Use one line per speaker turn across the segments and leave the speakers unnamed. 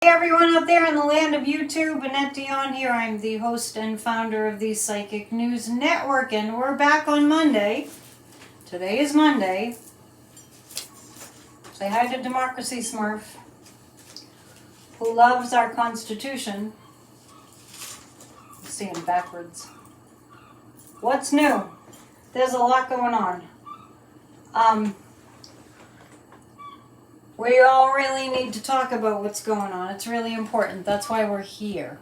everyone out there in the land of YouTube. Annette Dion here. I'm the host and founder of the Psychic News Network, and we're back on Monday. Today is Monday. Say hi to Democracy Smurf, who loves our Constitution. See him backwards. What's new? There's a lot going on. We all really need to talk about what's going on. It's really important. That's why we're here.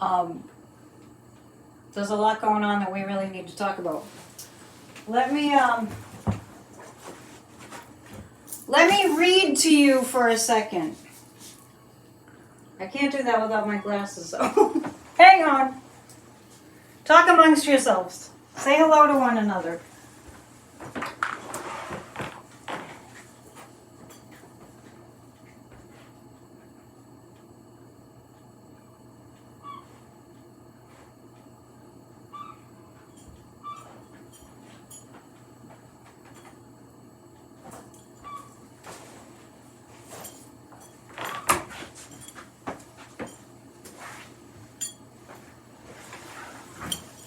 There's a lot going on that we really need to talk about. Let me read to you for a second. I can't do that without my glasses, so hang on. Talk amongst yourselves. Say hello to one another.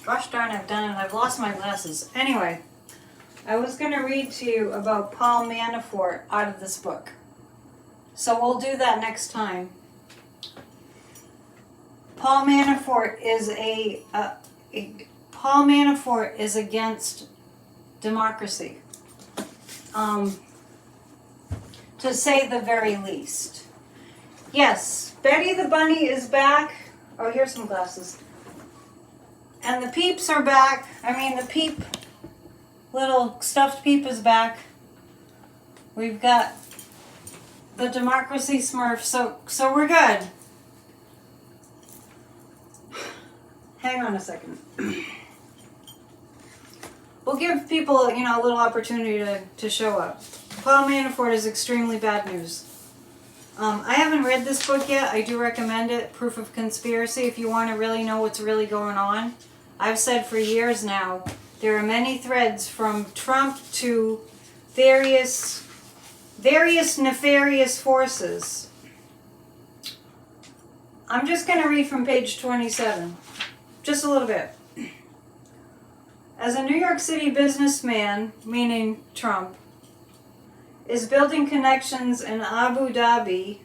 Gosh darn, I've done it. I've lost my glasses. Anyway, I was going to read to you about Paul Manafort out of this book. So we'll do that next time. Paul Manafort is against democracy, to say the very least. Yes, Betty the Bunny is back. Oh, here's some glasses. And the peeps are back. I mean, the peep, little stuffed peep is back. We've got the Democracy Smurf, so we're good. Hang on a second. We'll give people, a little opportunity to show up. Paul Manafort is extremely bad news. I haven't read this book yet. I do recommend it, Proof of Conspiracy, if you want to really know what's really going on. I've said for years now, there are many threads from Trump to various nefarious forces. I'm just going to read from page 27, just a little bit. As a New York City businessman, meaning Trump, is building connections in Abu Dhabi,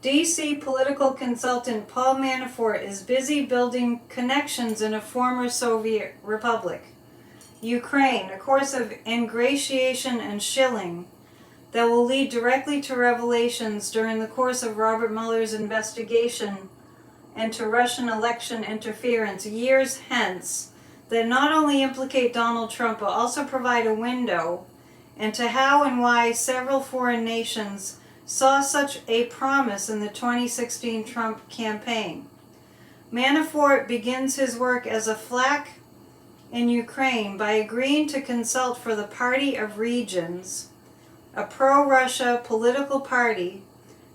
D.C. political consultant Paul Manafort is busy building connections in a former Soviet republic, Ukraine, a course of ingratiation and shilling that will lead directly to revelations during the course of Robert Mueller's investigation into Russian election interference years hence that not only implicate Donald Trump but also provide a window into how and why several foreign nations saw such a promise in the 2016 Trump campaign. Manafort begins his work as a flak in Ukraine by agreeing to consult for the Party of Regions, a pro-Russia political party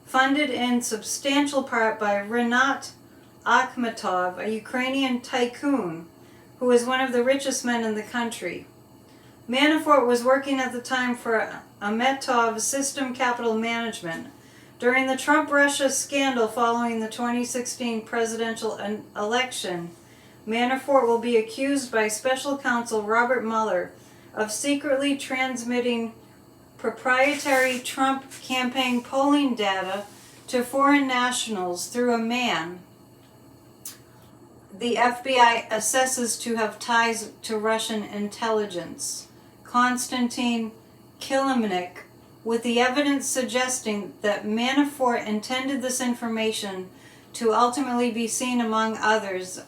funded in substantial part by Rinat Akhmetov, a Ukrainian tycoon who is one of the richest men in the country. Manafort was working at the time for Akhmetov System Capital Management. During the Trump-Russia scandal following the 2016 presidential election, Manafort will be accused by special counsel Robert Mueller of secretly transmitting proprietary Trump campaign polling data to foreign nationals through a man the FBI assesses to have ties to Russian intelligence, Konstantin Kilimnik, with the evidence suggesting that Manafort intended this information to ultimately be seen among others.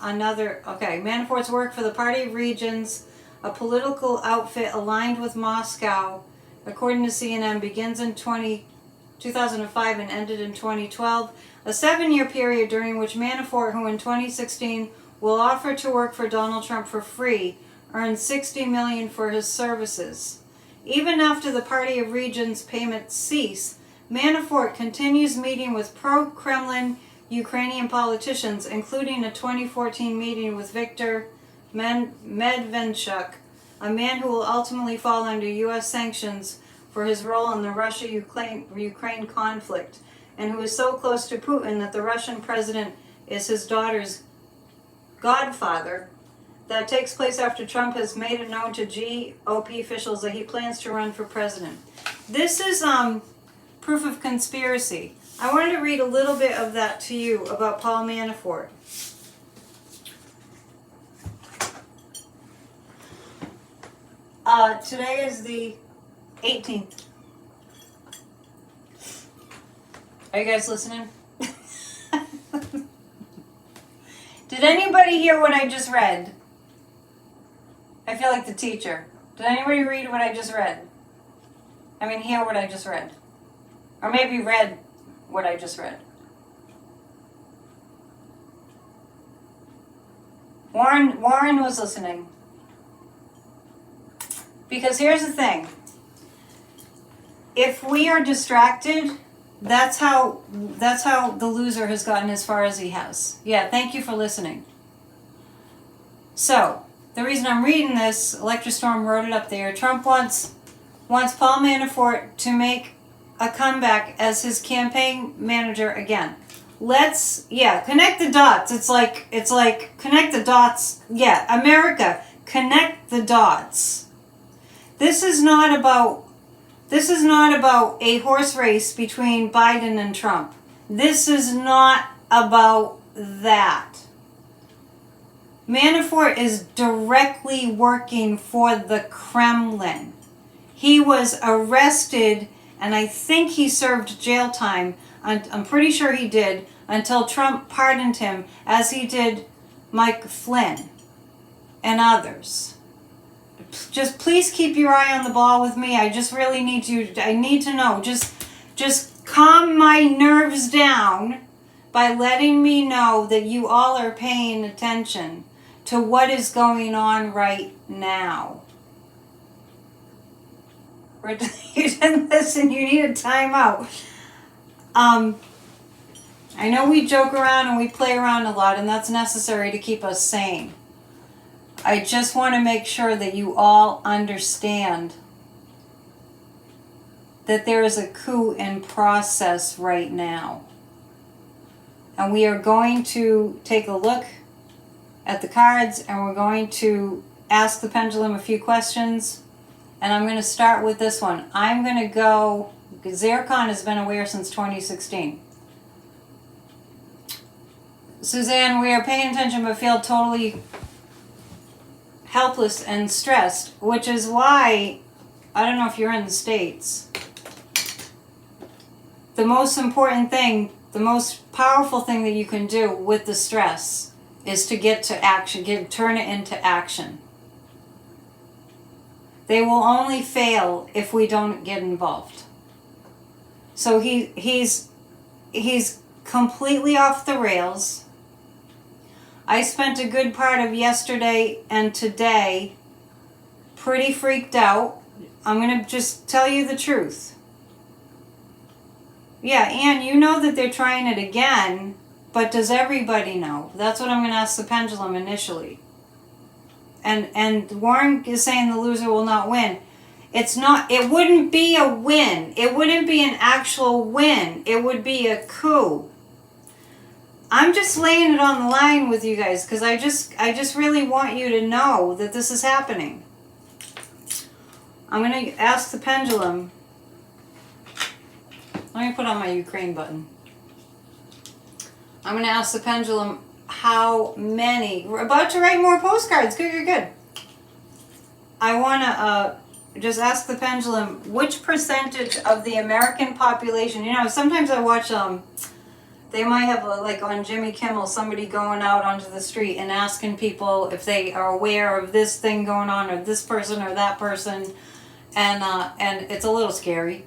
Manafort's work for the Party of Regions, a political outfit aligned with Moscow, according to CNN, begins in 2005 and ended in 2012, a 7-year period during which Manafort, who in 2016 will offer to work for Donald Trump for free, earned $60 million for his services. Even after the Party of Regions payments cease, Manafort continues meeting with pro-Kremlin Ukrainian politicians, including a 2014 meeting with Viktor Medvedchuk, a man who will ultimately fall under U.S. sanctions for his role in the Russia-Ukraine conflict, and who is so close to Putin that the Russian president is his daughter's godfather. That takes place after Trump has made it known to GOP officials that he plans to run for president. This is proof of conspiracy. I wanted to read a little bit of that to you about Paul Manafort. Today is the 18th. Are you guys listening? Did anybody hear what I just read? I feel like the teacher. Did anybody read what I just read? I mean, hear what I just read. Or maybe read what I just read. Warren was listening. Because here's the thing. If we are distracted, that's how the loser has gotten as far as he has. Yeah, thank you for listening. So, the reason I'm reading this, Electrostorm wrote it up there. Trump wants Paul Manafort to make a comeback as his campaign manager again. Connect the dots. It's like connect the dots. Yeah, America, connect the dots. This is not about a horse race between Biden and Trump. This is not about that. Manafort is directly working for the Kremlin. He was arrested, and I think he served jail time. I'm pretty sure he did, until Trump pardoned him, as he did Mike Flynn and others. Just please keep your eye on the ball with me. I just really need you. I need to know. Just calm my nerves down by letting me know that you all are paying attention to what is going on right now. You didn't listen. You need a timeout. I know we joke around and we play around a lot, and that's necessary to keep us sane. I just want to make sure that you all understand that there is a coup in process right now. And we are going to take a look at the cards, and we're going to ask the pendulum a few questions. And I'm going to start with this one. I'm going to go, Zircon has been aware since 2016. Suzanne, we are paying attention but feel totally helpless and stressed, which is why, I don't know if you're in the States, the most important thing, the most powerful thing that you can do with the stress is to get to action, turn it into action. They will only fail if we don't get involved. So he's completely off the rails. I spent a good part of yesterday and today pretty freaked out. I'm going to just tell you the truth. Yeah, Anne, you know that they're trying it again, but does everybody know? That's what I'm going to ask the pendulum initially. And Warren is saying the loser will not win. It's not, it wouldn't be a win. It wouldn't be an actual win. It would be a coup. I'm just laying it on the line with you guys because I just really want you to know that this is happening. I'm going to ask the pendulum. Let me put on my Ukraine button. I'm going to ask the pendulum how many. We're about to write more postcards. Good. I want to just ask the pendulum which percentage of the American population. You know, sometimes I watch they might have like on Jimmy Kimmel somebody going out onto the street and asking people if they are aware of this thing going on or this person or that person, and it's a little scary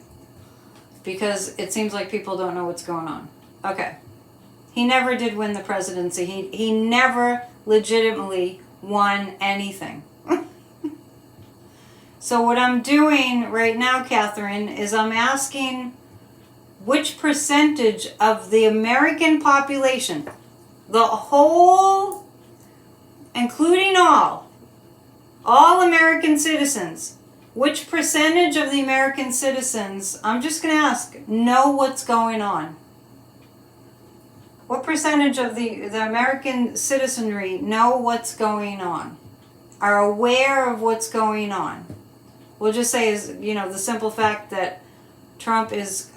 because it seems like people don't know what's going on. Okay. He never did win the presidency. He never legitimately won anything. So what I'm doing right now, Catherine, is I'm asking which percentage of the American population, the whole, including all American citizens, Which percentage of the American citizens, I'm just going to ask, know what's going on? What percentage of the American citizenry know what's going on? Are aware of what's going on? We'll just say is, you know, the simple fact that Trump is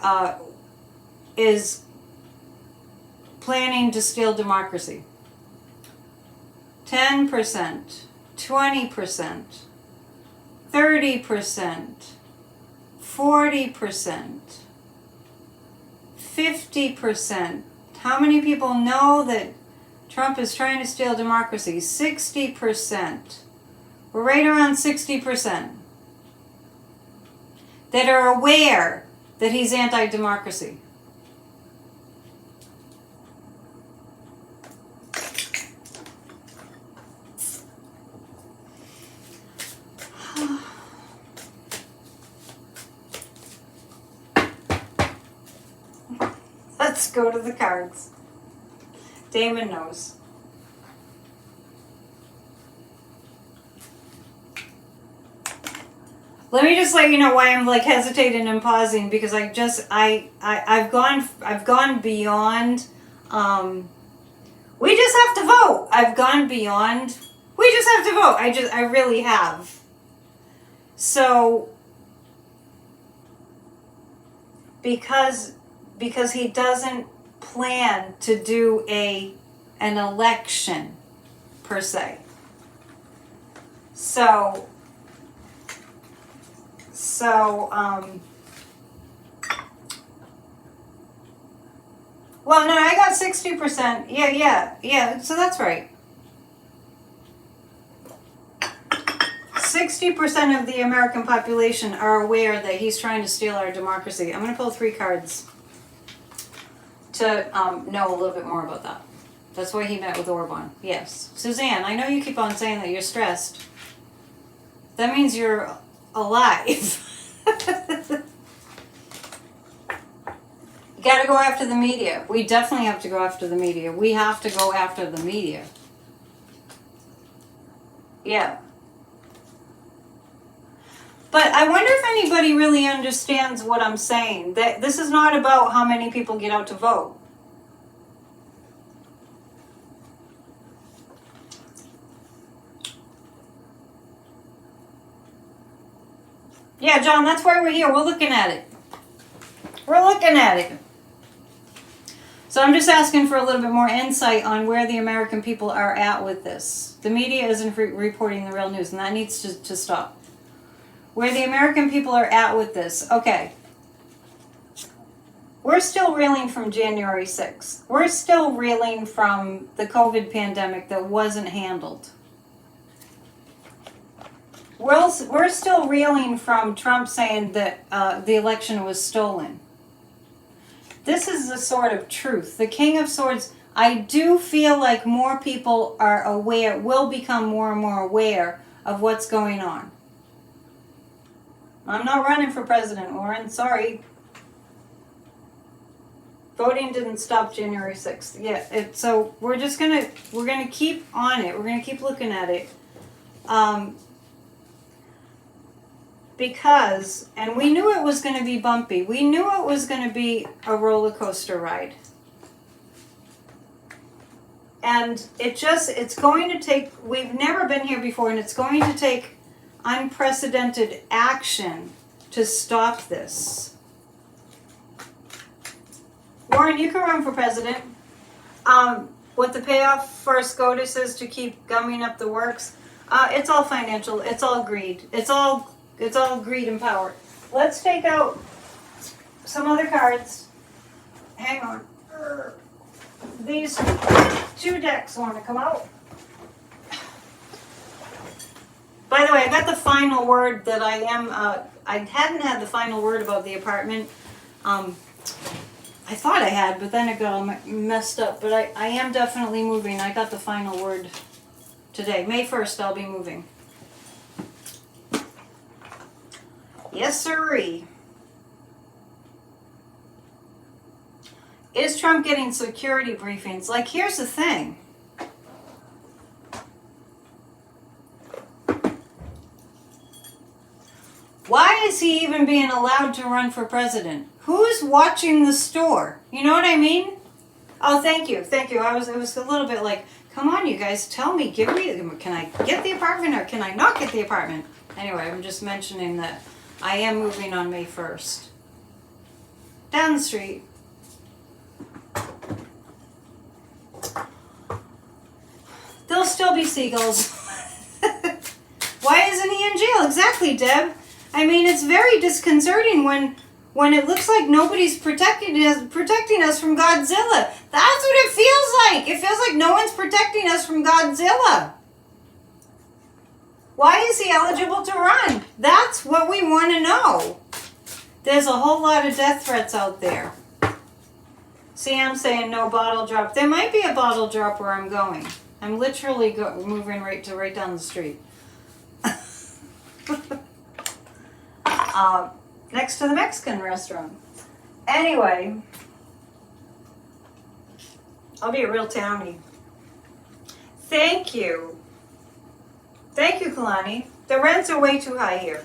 planning to steal democracy. 10%, 20%, 30%, 40%, 50%. How many people know that Trump is trying to steal democracy? 60%. We're right around 60% that are aware that he's anti-democracy. Let's go to the cards. Damon knows. Let me just let you know why I'm like hesitating and pausing, because I've gone beyond. We just have to vote. I've gone beyond. We just have to vote. I really have. So because he doesn't plan to do an election per se. So well, no, I got 60%. Yeah, so that's right. 60% of the American population are aware that he's trying to steal our democracy. I'm going to pull 3 cards to know a little bit more about that. That's why he met with Orban. Yes. Suzanne, I know you keep on saying that you're stressed. That means you're alive. You gotta go after the media. We definitely have to go after the media. We have to go after the media. Yeah. But I wonder if anybody really understands what I'm saying. That this is not about how many people get out to vote. Yeah, John, that's why we're here. We're looking at it. We're looking at it. So I'm just asking for a little bit more insight on where the American people are at with this. The media isn't reporting the real news, and that needs to stop. Where the American people are at with this. Okay. We're still reeling from January 6th. We're still reeling from the COVID pandemic that wasn't handled. We're still reeling from Trump saying that the election was stolen. This is the sword of truth. The King of Swords, I do feel like more people are aware, will become more and more aware of what's going on. I'm not running for president, Warren. Sorry. Voting didn't stop January 6th. Yeah, so we're gonna keep on it. We're gonna keep looking at it. Because, and we knew it was going to be bumpy. We knew it was going to be a roller coaster ride. And it's going to take, we've never been here before, and it's going to take unprecedented action to stop this. Warren, you can run for president. What the payoff for SCOTUS is to keep gumming up the works, it's all financial. It's all greed. It's all greed and power. Let's take out some other cards. Hang on. These 2 decks want to come out. By the way, I got the final word that I hadn't had the final word about the apartment. I thought I had, but then it got all messed up. But I am definitely moving. I got the final word today. May 1st, I'll be moving. Yes, sirree. Is Trump getting security briefings? Like, here's the thing. why is he even being allowed to run for president? Who's watching the store? You know what I mean? Oh, thank you. Thank you. It was a little bit like, come on, you guys, tell me, can I get the apartment or can I not get the apartment? Anyway, I'm just mentioning that I am moving on May 1st. Down the street. There'll still be seagulls. Why isn't he in jail? Exactly, Deb. I mean, it's very disconcerting when it looks like nobody's protecting us from Godzilla. That's what it feels like. It feels like no one's protecting us from Godzilla. Why is he eligible to run? That's what we want to know. There's a whole lot of death threats out there. See, I'm saying no bottle drop. There might be a bottle drop where I'm going. I'm literally moving right down the street. Next to the Mexican restaurant. Anyway, I'll be a real townie. Thank you. Thank you, Kalani. The rents are way too high here.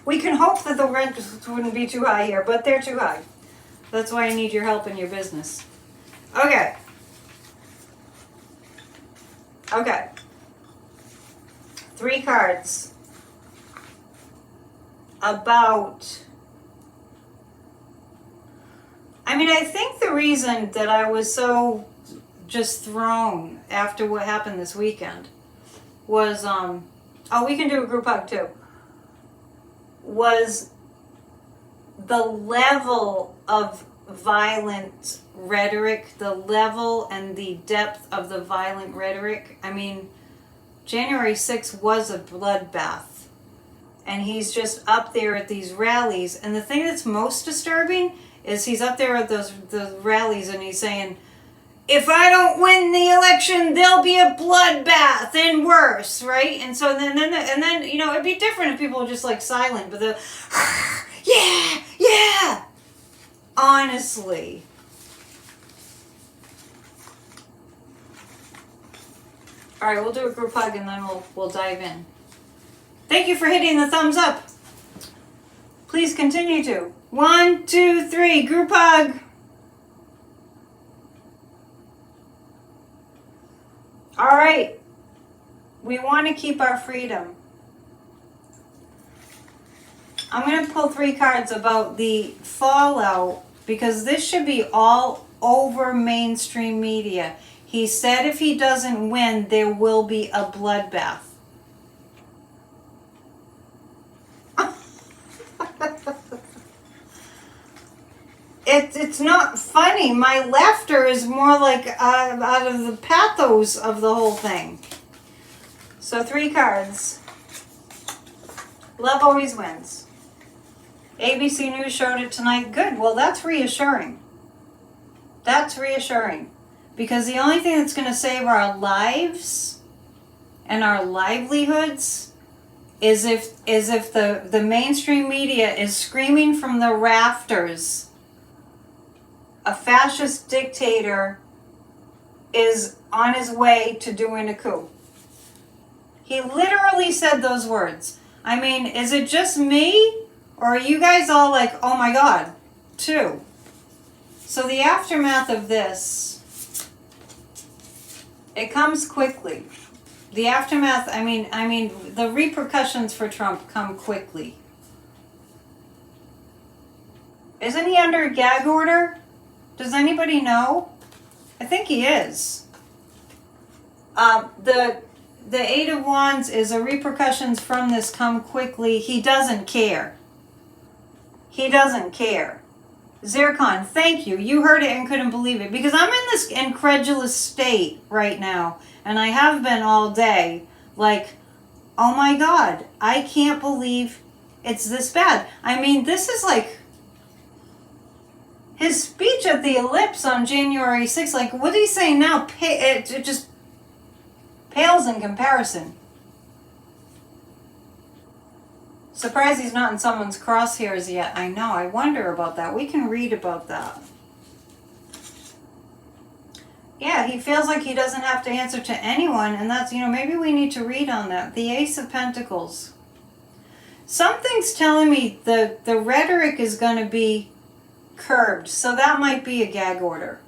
We can hope that the rent wouldn't be too high here, but they're too high. That's why I need your help in your business. Okay. Okay. 3 cards about... I mean, I think the reason that I was so just thrown after what happened this weekend was, oh, we can do a group hug too, was the level of violent rhetoric, the level and the depth of the violent rhetoric. I mean, January 6th was a bloodbath. And he's just up there at these rallies. And the thing that's most disturbing is he's up there at those rallies and he's saying, if I don't win the election, there'll be a bloodbath and worse, right? And so then, you know, it'd be different if people were just like silent, but the, yeah. Honestly. All right, we'll do a group hug and then we'll dive in. Thank you for hitting the thumbs up. Please continue to. 1, 2, 3, group hug. All right. We want to keep our freedom. I'm going to pull 3 cards about the fallout because this should be all over mainstream media. He said if he doesn't win, there will be a bloodbath. It's not funny. My laughter is more like out of the pathos of the whole thing. So 3 cards. Love always wins. ABC News showed it tonight. Good. Well, that's reassuring. That's reassuring. Because the only thing that's going to save our lives and our livelihoods is if the mainstream media is screaming from the rafters, a fascist dictator is on his way to doing a coup. He literally said those words. I mean, is it just me? Or are you guys all like, oh my God, too? So the aftermath of this, it comes quickly. The aftermath, I mean, the repercussions for Trump come quickly. Isn't he under a gag order? Does anybody know? I think he is. The 8 of Wands is the repercussions from this come quickly. He doesn't care. He doesn't care. Zircon, thank you. You heard it and couldn't believe it. Because I'm in this incredulous state right now. And I have been all day. Like, oh my God. I can't believe it's this bad. I mean, this is like... His speech at the Ellipse on January 6th, like, what he's saying now, it just pales in comparison. Surprised he's not in someone's crosshairs yet. I know, I wonder about that. We can read about that. Yeah, he feels like he doesn't have to answer to anyone, and that's, maybe we need to read on that. The Ace of Pentacles. Something's telling me the rhetoric is going to be curbed, so that might be a gag order.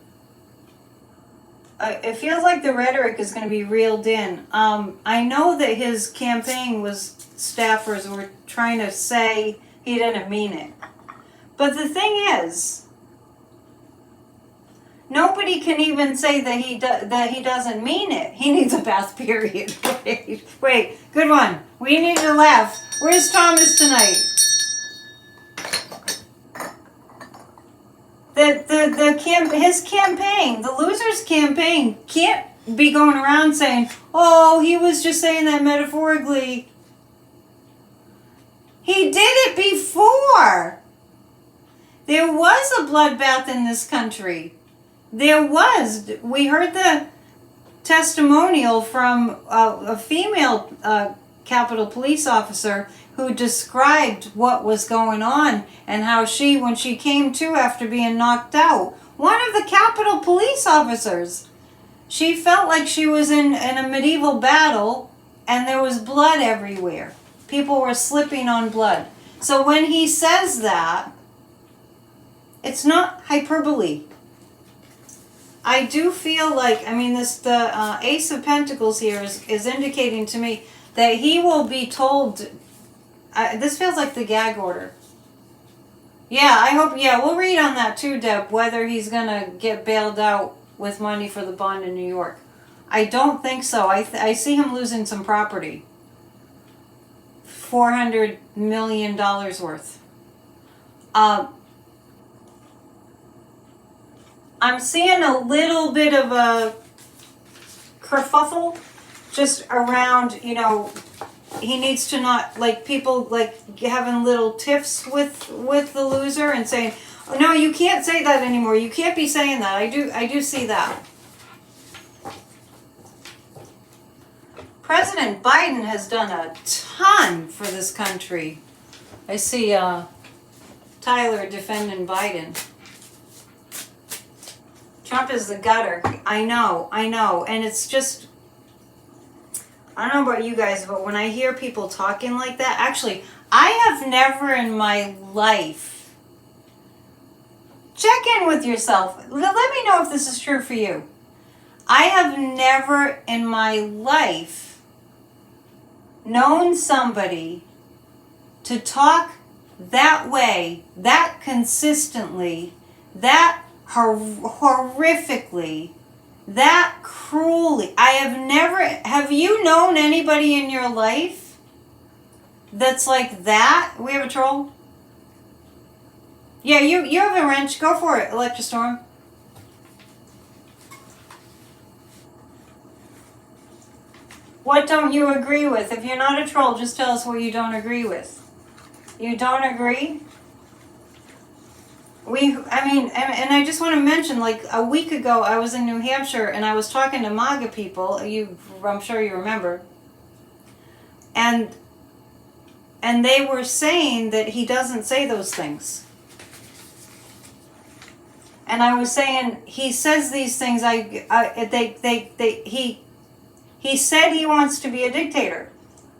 It feels like the rhetoric is going to be reeled in. I know that his campaign staffers were trying to say he didn't mean it. But the thing is, nobody can even say that he doesn't mean it. He needs a bath period. Wait, good one. We need to laugh. Where's Thomas tonight? His campaign, the loser's campaign, can't be going around saying, "Oh, he was just saying that metaphorically." He did it before. There was a bloodbath in this country. There was. We heard the testimonial from a female Capitol Police officer who described what was going on and how she, when she came to after being knocked out, one of the Capitol Police officers, she felt like she was in a medieval battle and there was blood everywhere. People were slipping on blood. So when he says that, it's not hyperbole. I do feel like, I mean, the Ace of Pentacles here is indicating to me that he will be told. This feels like the gag order. Yeah, I hope, we'll read on that too, Deb, whether he's going to get bailed out with money for the bond in New York. I don't think so. I see him losing some property. $400 million worth. I'm seeing a little bit of a kerfuffle just around, he needs to not, like, people, like, having little tiffs with the loser and saying, "Oh, no, you can't say that anymore. You can't be saying that." I do see that. President Biden has done a ton for this country. I see Tyler defending Biden. Trump is the gutter. I know. And it's just, I don't know about you guys, but when I hear people talking like that, actually, I have never in my life, check in with yourself. Let me know if this is true for you. I have never in my life known somebody to talk that way, that consistently, that horrifically, that cruelly. Have you known anybody in your life that's like that? We have a troll? Yeah, you have a wrench. Go for it, Electrostorm. What don't you agree with? If you're not a troll, just tell us what you don't agree with. You don't agree? And I just want to mention, like, a week ago, I was in New Hampshire, and I was talking to MAGA people, I'm sure you remember, and they were saying that he doesn't say those things. And I was saying, he says these things, he said he wants to be a dictator.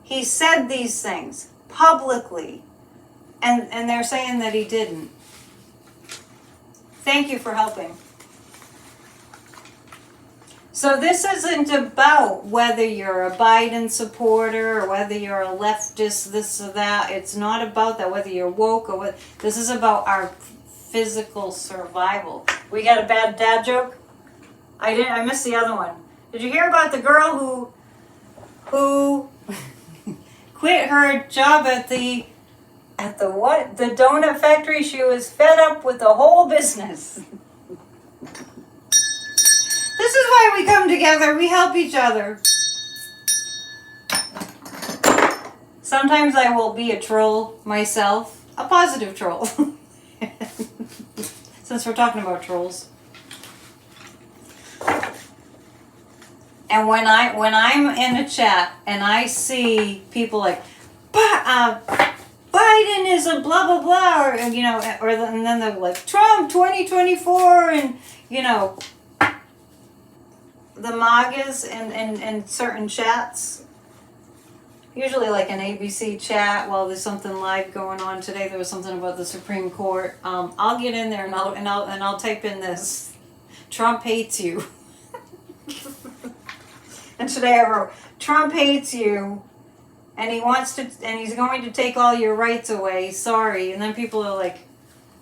He said these things publicly, and they're saying that he didn't. Thank you for helping. So this isn't about whether you're a Biden supporter or whether you're a leftist, this or that. It's not about that, whether you're woke or what. This is about our physical survival. We got a bad dad joke? I missed the other one. Did you hear about the girl who quit her job at the what? The donut factory? She was fed up with the whole business. This is why we come together. We help each other. Sometimes I will be a troll myself. A positive troll. Since we're talking about trolls. And when I'm in a chat and I see people like, Biden is a blah blah blah, and then they're like Trump 2024, and the MAGAs and certain chats, usually like an ABC chat. Well, there's something live going on today. There was something about the Supreme Court. I'll get in there and I'll type in this. Trump hates you. And today I wrote, Trump hates you, and he's going to take all your rights away. Sorry. And then people are like,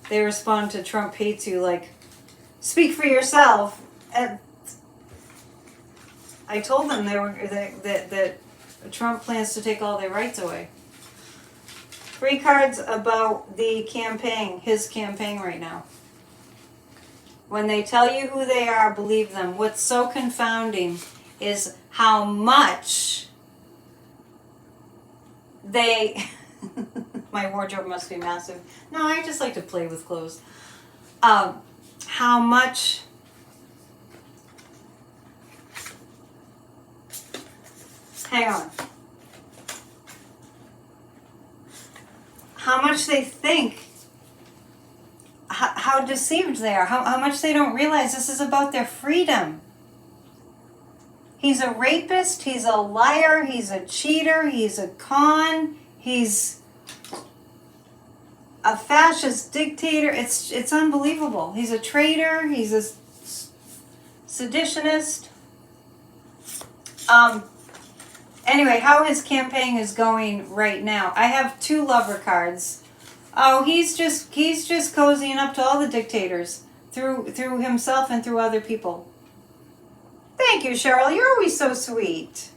they respond to Trump hates you like, speak for yourself. And I told them that Trump plans to take all their rights away. 3 cards about the campaign, his campaign right now. When they tell you who they are, believe them. What's so confounding is how much they... My wardrobe must be massive. No, I just like to play with clothes. How much... Hang on. How much they think, how deceived they are, how much they don't realize this is about their freedom. He's a rapist, he's a liar, he's a cheater, he's a con, he's a fascist dictator. It's unbelievable. He's a traitor, he's a seditionist. Anyway, how his campaign is going right now. I have 2 lover cards. Oh, he's just cozying up to all the dictators through himself and through other people. Thank you, Cheryl. You're always so sweet.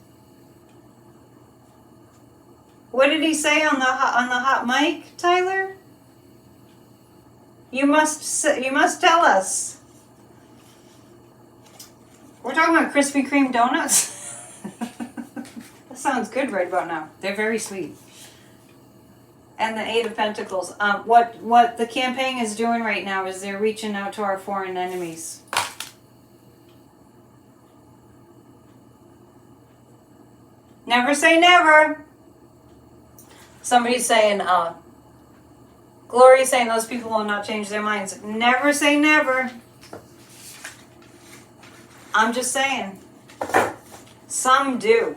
What did he say on the hot mic, Tyler? You must tell us. We're talking about Krispy Kreme donuts. That sounds good right about now. They're very sweet. And the 8 of Pentacles. What the campaign is doing right now is they're reaching out to our foreign enemies. Never say never. Somebody's saying, Glory's saying those people will not change their minds. Never say never. I'm just saying. Some do.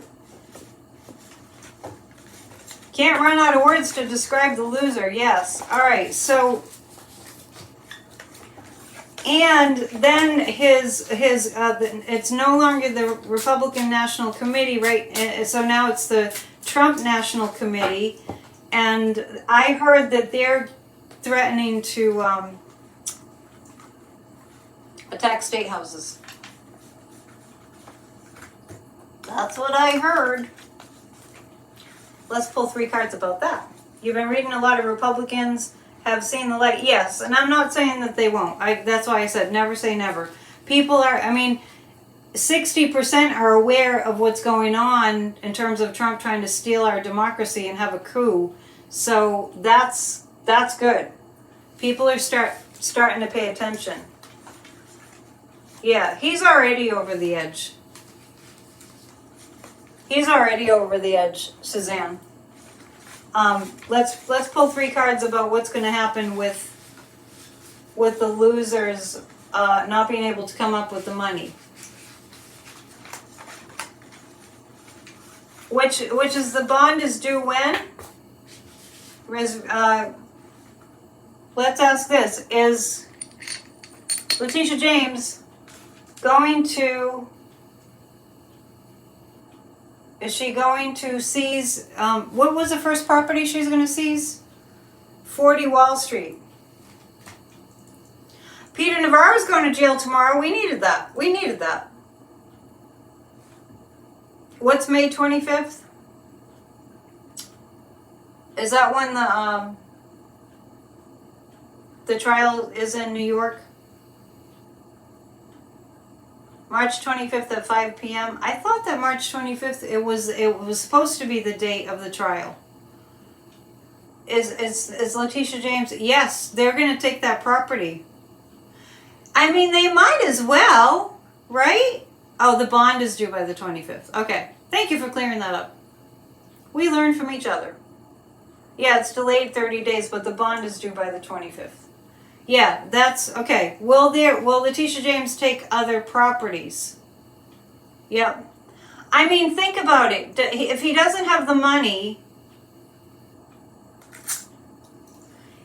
Can't run out of words to describe the loser. Yes. All right. So, and then it's no longer the Republican National Committee, right? So now it's the Trump National Committee, and I heard that they're threatening to attack state houses. That's what I heard. Let's pull 3 cards about that. You've been reading a lot of Republicans have seen the light. Yes, and I'm not saying that they won't. That's why I said never say never. People are, 60% are aware of what's going on in terms of Trump trying to steal our democracy and have a coup. So that's good. People are starting to pay attention. Yeah, he's already over the edge. He's already over the edge, Suzanne. Let's pull 3 cards about what's going to happen with the losers not being able to come up with the money. Which is the bond is due when? Let's ask this: is Letitia James going to? Is she going to seize, what was the first property she's going to seize? 40 Wall Street. Peter Navarro's going to jail tomorrow. We needed that. What's May 25th? Is that when the trial is in New York? March 25th at 5 p.m. I thought that March 25th it was supposed to be the date of the trial. Is Letitia James? Yes, they're going to take that property. They might as well, right? Oh, the bond is due by the 25th. Okay, thank you for clearing that up. We learn from each other. Yeah, it's delayed 30 days, but the bond is due by the 25th. Yeah, that's okay. Will Letitia James take other properties? Yep. I mean, think about it. If he doesn't have the money,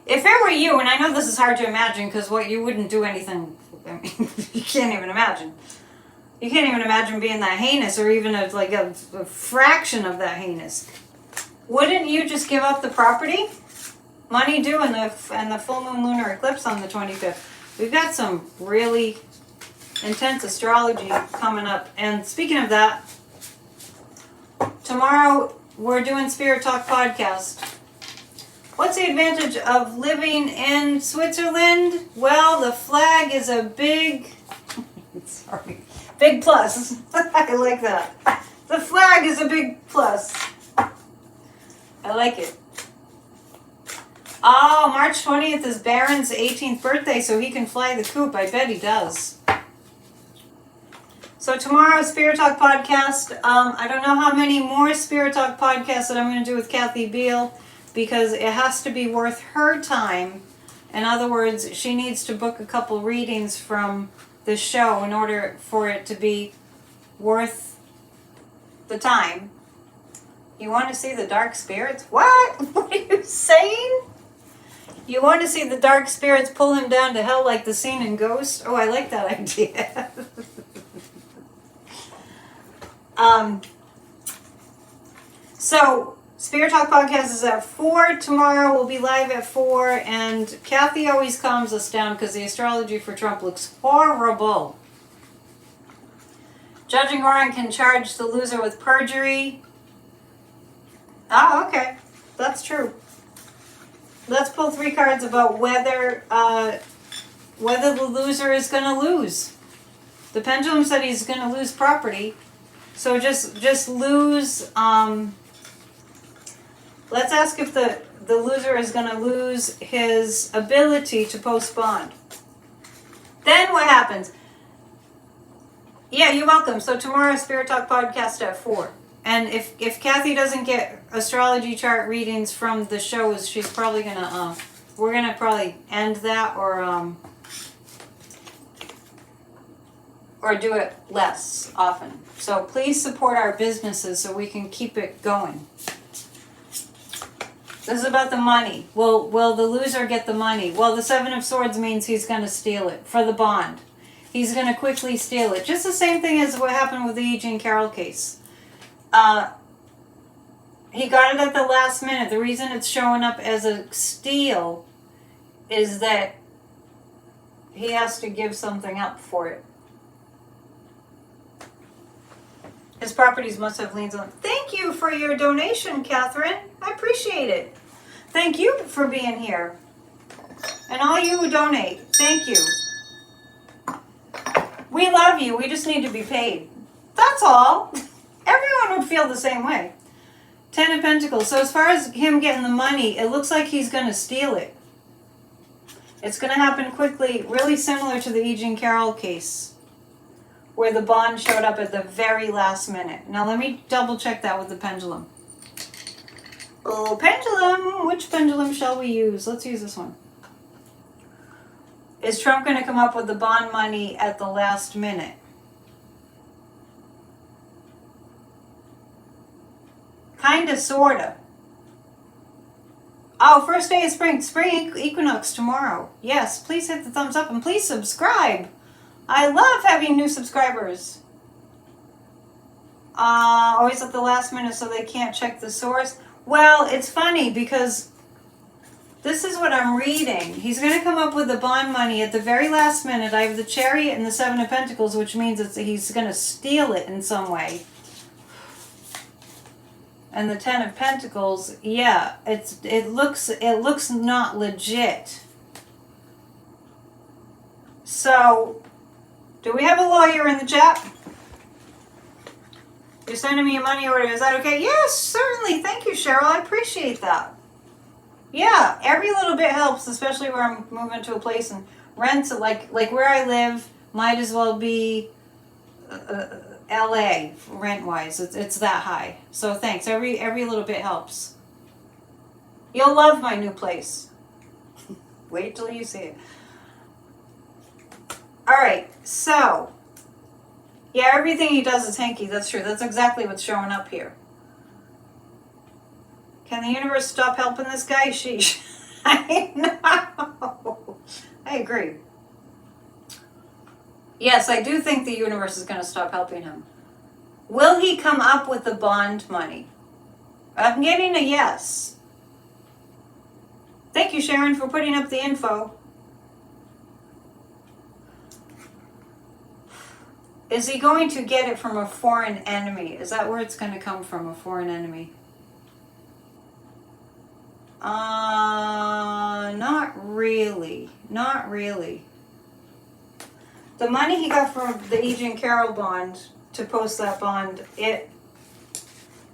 if it were you, and I know this is hard to imagine because what you wouldn't do anything, I mean, you can't even imagine. You can't even imagine being that heinous or even a fraction of that heinous. Wouldn't you just give up the property? Money due and the full moon lunar eclipse on the 25th. We've got some really intense astrology coming up. And speaking of that, tomorrow we're doing Spirit Talk podcast. What's the advantage of living in Switzerland? Well, the flag is a big, big plus. I like that. The flag is a big plus. I like it. Oh, March 20th is Baron's 18th birthday, so he can fly the coop. I bet he does. So tomorrow, Spirit Talk podcast. I don't know how many more Spirit Talk podcasts that I'm going to do with Kathy Beale, because it has to be worth her time. In other words, she needs to book a couple readings from the show in order for it to be worth the time. You want to see the dark spirits? What? What are you saying? You want to see the dark spirits pull him down to hell like the scene in Ghost? Oh, I like that idea. So, Spirit Talk podcast is at 4. Tomorrow we'll be live at 4. And Kathy always calms us down because the astrology for Trump looks horrible. Judge and Goran can charge the loser with perjury. Oh, okay. That's true. Let's pull 3 cards about whether the loser is going to lose. The pendulum said he's going to lose property. So just lose. Let's ask if the loser is going to lose his ability to post bond. Then what happens? Yeah, you're welcome. So tomorrow, Spirit Talk podcast at 4. And if Kathy doesn't get astrology chart readings from the shows, she's probably gonna we're gonna probably end that or do it less often. So please support our businesses so we can keep it going. This is about the money. Will the loser get the money? Well, the 7 of Swords means he's gonna steal it for the bond. He's gonna quickly steal it. Just the same thing as what happened with the E. Jean Carroll case. He got it at the last minute. The reason it's showing up as a steal is that he has to give something up for it. His properties must have liens on. Thank you for your donation, Catherine. I appreciate it. Thank you for being here. And all you who donate, thank you. We love you. We just need to be paid. That's all. Everyone would feel the same way. 10 of Pentacles. So as far as him getting the money, it looks like he's going to steal it. It's going to happen quickly, really similar to the E. Jean Carroll case, where the bond showed up at the very last minute. Now let me double check that with the pendulum. Oh, pendulum! Which pendulum shall we use? Let's use this one. Is Trump going to come up with the bond money at the last minute? Kinda, sorta. Oh, first day of spring. Spring equinox tomorrow. Yes, please hit the thumbs up and please subscribe. I love having new subscribers. Always at the last minute so they can't check the source. Well, it's funny because this is what I'm reading. He's going to come up with the bond money at the very last minute. I have the Chariot and the 7 of Pentacles, which means he's going to steal it in some way. And the 10 of Pentacles, yeah, it looks not legit. So, do we have a lawyer in the chat? You're sending me a money order. Is that okay? Yes, certainly. Thank you, Cheryl. I appreciate that. Yeah, every little bit helps, especially where I'm moving to a place and rents, like where I live, might as well be LA rent-wise. It's that high. So thanks. Every little bit helps. You'll love my new place. Wait till you see it. All right, so Yeah, everything he does is hanky. That's true. That's exactly what's showing up here. Can the universe stop helping this guy? Sheesh. I know. I agree. Yes, I do think the universe is going to stop helping him. Will he come up with the bond money? I'm getting a yes. Thank you, Sharon, for putting up the info. Is he going to get it from a foreign enemy? Is that where it's going to come from, a foreign enemy? Not really. Not really. The money he got from the E. Jean Carroll bond to post that bond, it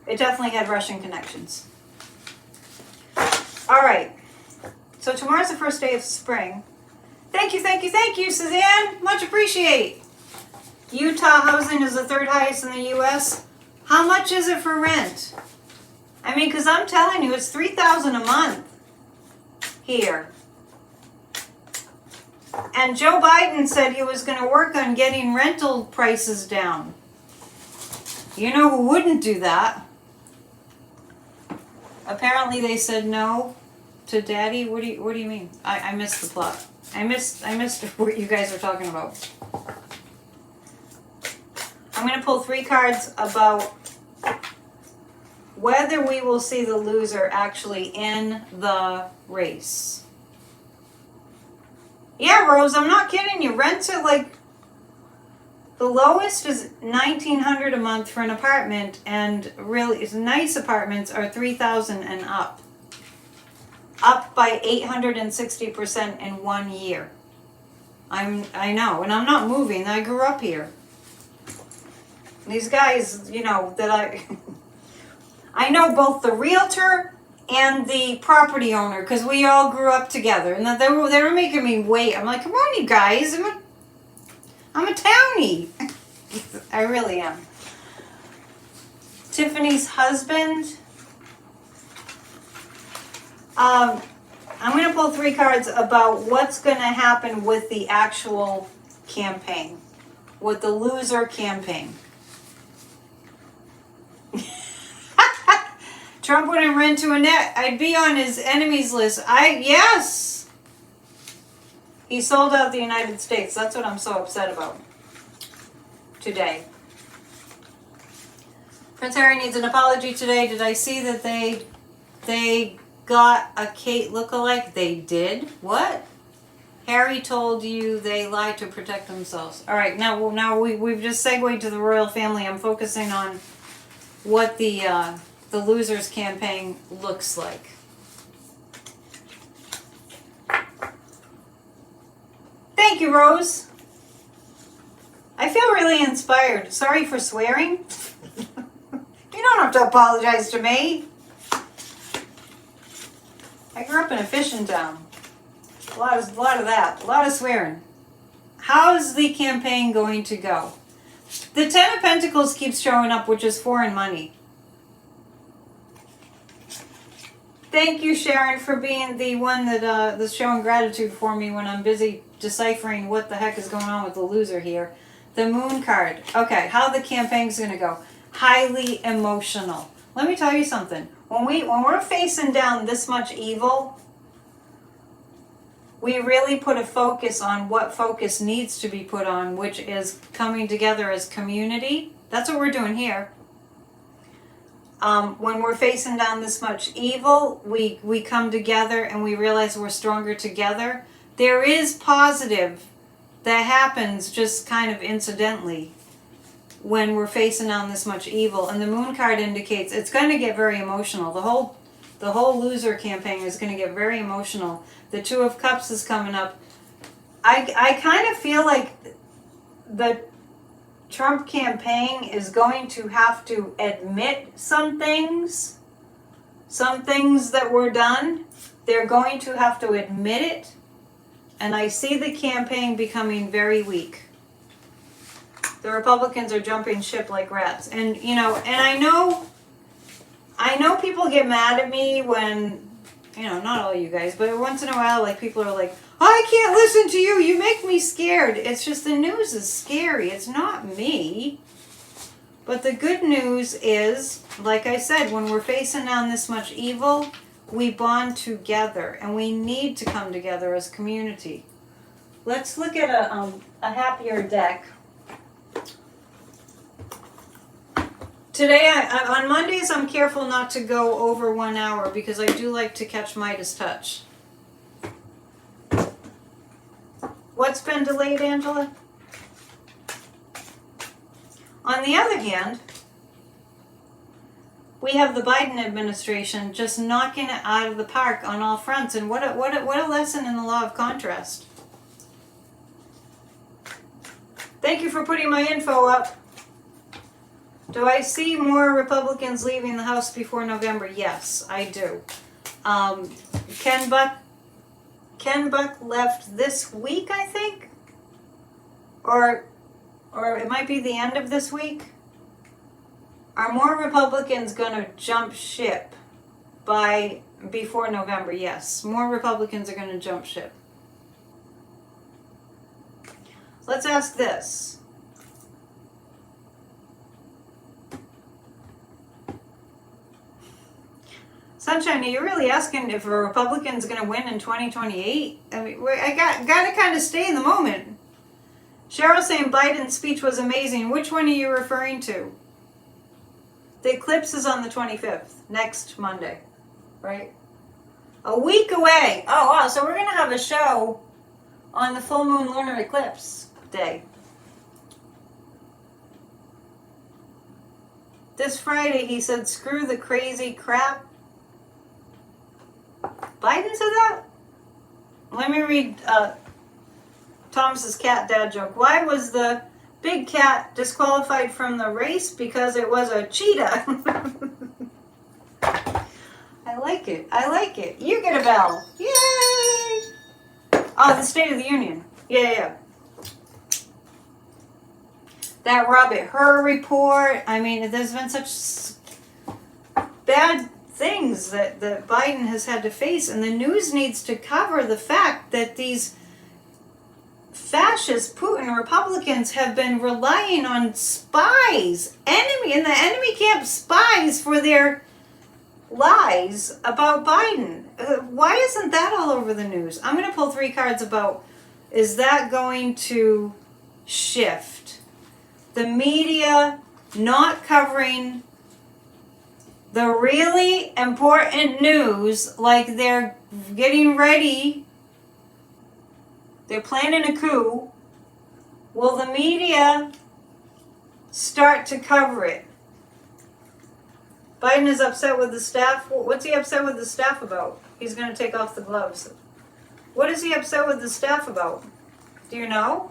definitely had Russian connections. All right. So tomorrow's the first day of spring. Thank you, Suzanne. Much appreciate. Utah housing is the third highest in the U.S. How much is it for rent? I mean, because I'm telling you, it's $3,000 a month here. And Joe Biden said he was going to work on getting rental prices down. You know who wouldn't do that? Apparently they said no to Daddy. What do you mean? I missed the plot. I missed what you guys are talking about. I'm going to pull 3 cards about whether we will see the loser actually in the race. Yeah, Rose, I'm not kidding you. Rents are like, the lowest is $1,900 a month for an apartment, and really nice apartments are $3,000 and up. Up by 860% in 1 year. I know, and I'm not moving. I grew up here. These guys, you know, that I know both the realtor and the property owner, because we all grew up together, and they were making me wait. I'm like, come on, you guys, I'm a townie. I really am. Tiffany's husband. I'm going to pull 3 cards about what's going to happen with the actual campaign, with the loser campaign. Trump wouldn't rent to Annette. I'd be on his enemies list. Yes. He sold out the United States. That's what I'm so upset about today. Prince Harry needs an apology today. Did I see that they got a Kate lookalike? They did? What? Harry told you they lied to protect themselves. All right, now we've just segued to the royal family. I'm focusing on what the losers campaign looks like. Thank you, Rose. I feel really inspired. Sorry for swearing. You don't have to apologize to me. I grew up in a fishing town. A lot of that. A lot of swearing. How's the campaign going to go? The Ten of Pentacles keeps showing up, which is foreign money. Thank you, Sharon, for being the one that's showing gratitude for me when I'm busy deciphering what the heck is going on with the loser here. The Moon card. Okay, how the campaign's going to go. Highly emotional. Let me tell you something. When we're facing down this much evil, we really put a focus on what focus needs to be put on, which is coming together as community. That's what we're doing here. When we're facing down this much evil, we come together and we realize we're stronger together. There is positive that happens just kind of incidentally when we're facing down this much evil. And the Moon card indicates it's going to get very emotional. The whole loser campaign is going to get very emotional. The Two of Cups is coming up. I kind of feel like the Trump campaign is going to have to admit some things that were done. They're going to have to admit it. And I see the campaign becoming very weak. The Republicans are jumping ship like rats. And, you know, and I know people get mad at me when, you know, not all you guys, but once in a while, like, people are like, I can't listen to you. You make me scared. It's just the news is scary. It's not me. But the good news is, like I said, when we're facing down this much evil, we bond together, and we need to come together as community. Let's look at a happier deck. Today, on Mondays, I'm careful not to go over 1 hour because I do like to catch Midas touch. What's been delayed, Angela? On the other hand, we have the Biden administration just knocking it out of the park on all fronts. And what a lesson in the law of contrast. Thank you for putting my info up. Do I see more Republicans leaving the House before November? Yes, I do. Ken Buck left this week, I think? Or it might be the end of this week. Are more Republicans going to jump ship before November? Yes, more Republicans are going to jump ship. Let's ask this. Sunshine, are you really asking if a Republican's going to win in 2028? I mean, I got to kind of stay in the moment. Cheryl saying Biden's speech was amazing. Which one are you referring to? The eclipse is on the 25th, next Monday, right? A week away. Oh, wow. So we're going to have a show on the full moon lunar eclipse day. This Friday, he said, screw the crazy crap. Biden said that? Let me read Thomas's cat dad joke. Why was the big cat disqualified from the race? Because it was a cheetah. I like it. I like it. You get a bell. Yay! Oh, the State of the Union. Yeah. That Robert Hur report. I mean, there's been such bad things that Biden has had to face, and the news needs to cover the fact that these fascist Putin Republicans have been relying on spies, in the enemy camp spies for their lies about Biden. Why isn't that all over the news? I'm going to pull 3 cards about, is that going to shift? The media not covering the really important news, like they're getting ready, they're planning a coup. Will the media start to cover it? Biden is upset with the staff. What's he upset with the staff about? He's going to take off the gloves. What is he upset with the staff about? Do you know?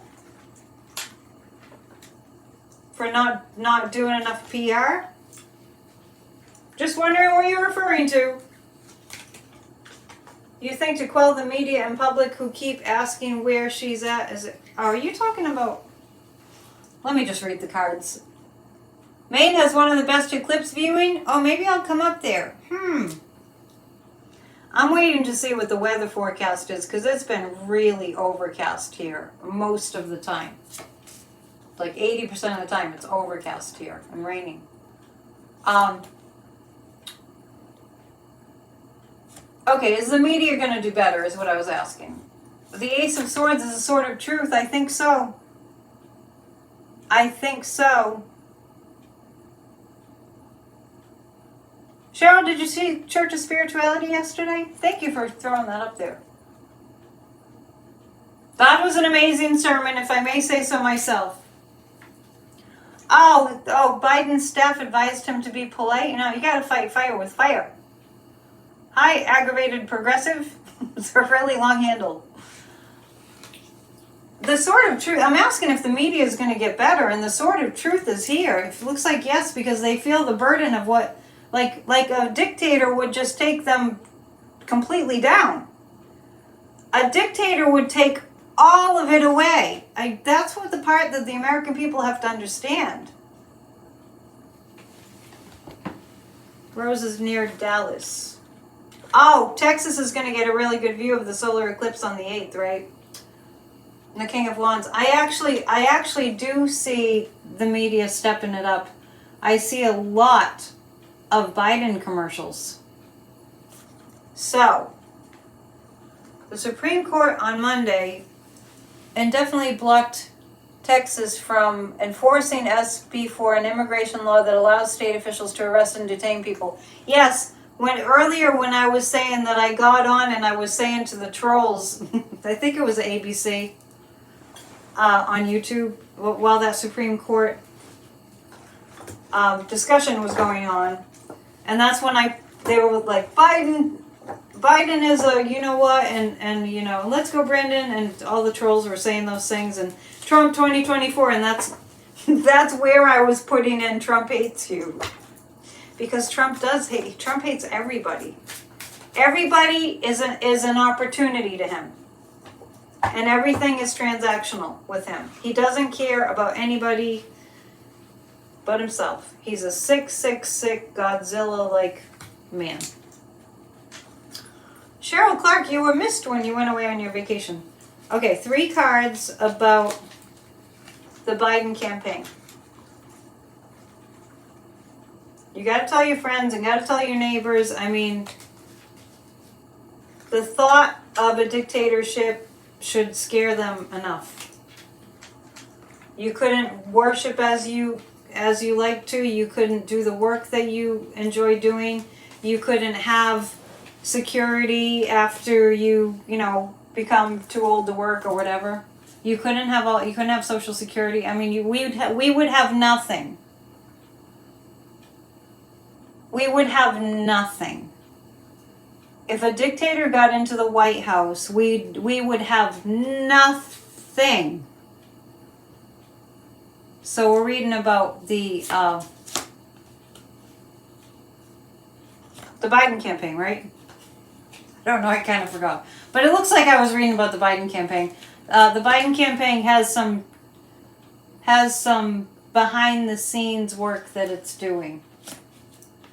For not doing enough PR? Just wondering what you're referring to. You think to quell the media and public who keep asking where she's at? Are you talking about... Let me just read the cards. Maine has one of the best eclipse viewing. Oh, maybe I'll come up there. I'm waiting to see what the weather forecast is, because it's been really overcast here most of the time. Like 80% of the time it's overcast here and raining. Okay, is the media going to do better, is what I was asking. The Ace of Swords is a sword of truth. I think so. I think so. Cheryl, did you see Church of Spirituality yesterday? Thank you for throwing that up there. That was an amazing sermon, if I may say so myself. Oh, Biden's staff advised him to be polite. You know, you got to fight fire with fire. Hi, aggravated progressive. It's a really long handle. The sword of truth. I'm asking if the media is going to get better, and the sword of truth is here. It looks like yes, because they feel the burden of what, like a dictator would just take them completely down. A dictator would take all of it away. That's what the part that the American people have to understand. Rose is near Dallas. Oh, Texas is going to get a really good view of the solar eclipse on the 8th, right? The King of Wands. I actually do see the media stepping it up. I see a lot of Biden commercials. So, the Supreme Court on Monday indefinitely blocked Texas from enforcing SB 4, an immigration law that allows state officials to arrest and detain people. Yes, when I was saying that I got on and I was saying to the trolls, I think it was ABC on YouTube, while that Supreme Court discussion was going on, and that's when they were like, Biden is a you know what, and you know, let's go Brendan, and all the trolls were saying those things, and Trump 2024, and that's where I was putting in Trump hates you, because Trump hates everybody. Everybody is an opportunity to him, and everything is transactional with him. He doesn't care about anybody but himself. He's a sick Godzilla-like man. Cheryl Clark, you were missed when you went away on your vacation. Okay, 3 cards about the Biden campaign. You got to tell your friends and got to tell your neighbors. I mean, the thought of a dictatorship should scare them enough. You couldn't worship as you like to. You couldn't do the work that you enjoy doing. You couldn't have security after you become too old to work or whatever. You couldn't have social security. I mean, we would have nothing. We would have nothing. If a dictator got into the White House, we would have nothing. So we're reading about the Biden campaign, right? I don't know, I kind of forgot. But it looks like I was reading about the Biden campaign. The Biden campaign has some behind the scenes work that it's doing.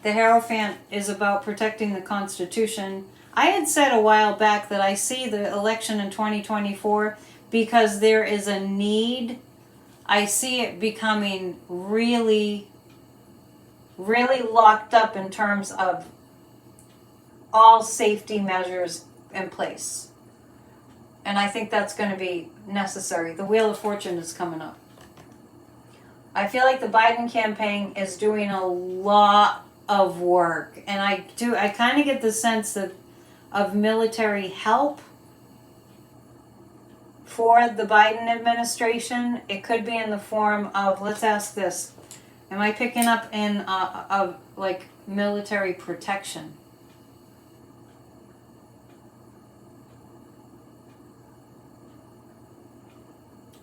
The Hierophant is about protecting the Constitution. I had said a while back that I see the election in 2024 because there is a need. I see it becoming really, really locked up in terms of all safety measures in place. And I think that's going to be necessary. The Wheel of Fortune is coming up. I feel like the Biden campaign is doing a lot of work. And I kind of get the sense of military help for the Biden administration. It could be in the form of, let's ask this, am I picking up in of like military protection?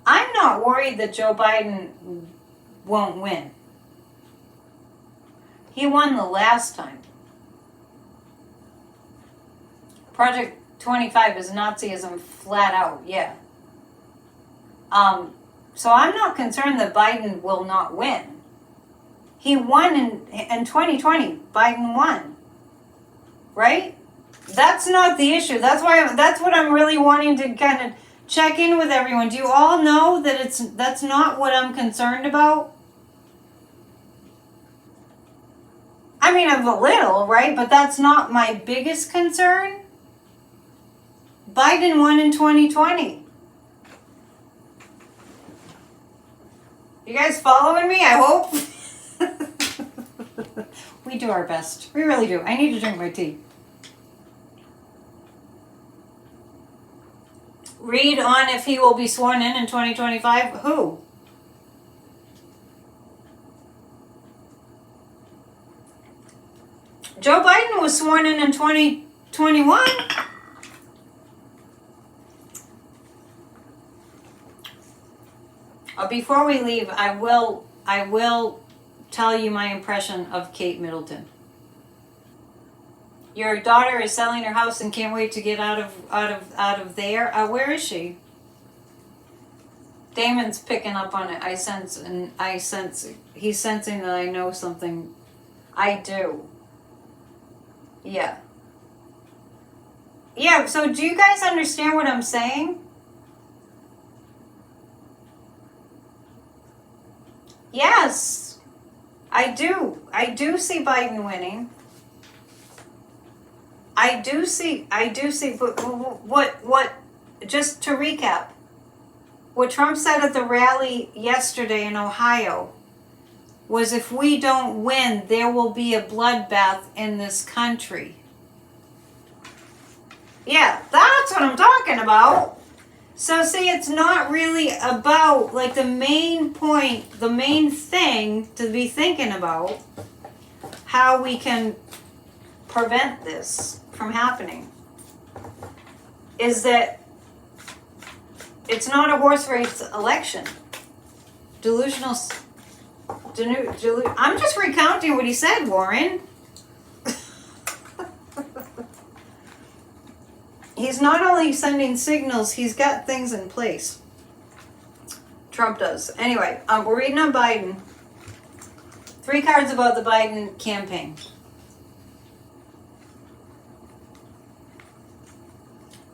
I'm not worried that Joe Biden won't win. He won the last time. Project 25 is Nazism flat out, yeah. So I'm not concerned that Biden will not win. He won in 2020. Biden won. Right? That's not the issue. That's what I'm really wanting to kind of check in with everyone. Do you all know that that's not what I'm concerned about? I mean, I'm a little, right? But that's not my biggest concern. Biden won in 2020. You guys following me? I hope. We do our best. We really do. I need to drink my tea. Read on if he will be sworn in 2025. Who? Joe Biden was sworn in 2021. Before we leave, I will tell you my impression of Kate Middleton. Your daughter is selling her house and can't wait to get out of there. Where is she? Damon's picking up on it. I sense he's sensing that I know something. I do. Yeah. Yeah, so do you guys understand what I'm saying? Yes, I do. I do see Biden winning. I do see, but just to recap, what Trump said at the rally yesterday in Ohio was if we don't win, there will be a bloodbath in this country. Yeah, that's what I'm talking about. So see, it's not really about, like, the main point, the main thing to be thinking about, how we can prevent this from happening, is that it's not a horse race election. I'm just recounting what he said, Warren. He's not only sending signals, he's got things in place. Trump does. Anyway, we're reading on Biden. 3 cards about the Biden campaign.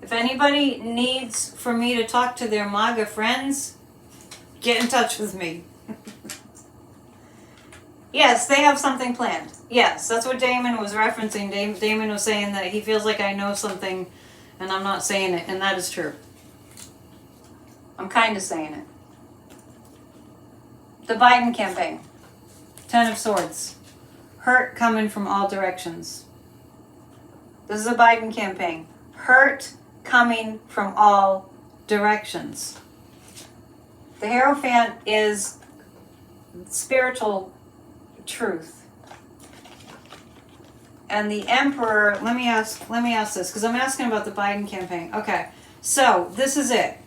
If anybody needs for me to talk to their MAGA friends, get in touch with me. Yes, they have something planned. Yes, that's what Damon was referencing. Damon was saying that he feels like I know something and I'm not saying it, and that is true. I'm kind of saying it. The Biden campaign. 10 of Swords. Hurt coming from all directions. This is a Biden campaign. Hurt coming from all directions. The Hierophant is spiritual truth. And the Emperor, let me ask this, because I'm asking about the Biden campaign. Okay, so this is it.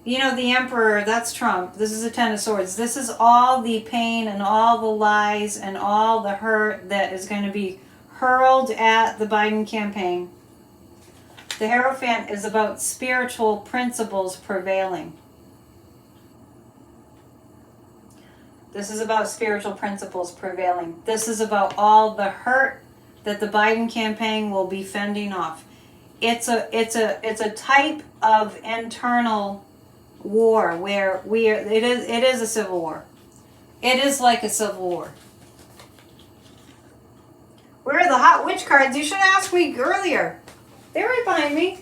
You know, the Emperor, that's Trump. This is a 10 of Swords. This is all the pain and all the lies and all the hurt that is going to be hurled at the Biden campaign. The Hierophant is about spiritual principles prevailing. This is about spiritual principles prevailing. This is about all the hurt that the Biden campaign will be fending off. It's a type of internal war where it is a civil war. It is like a civil war. Where are the hot witch cards? You should ask me earlier. They're right behind me.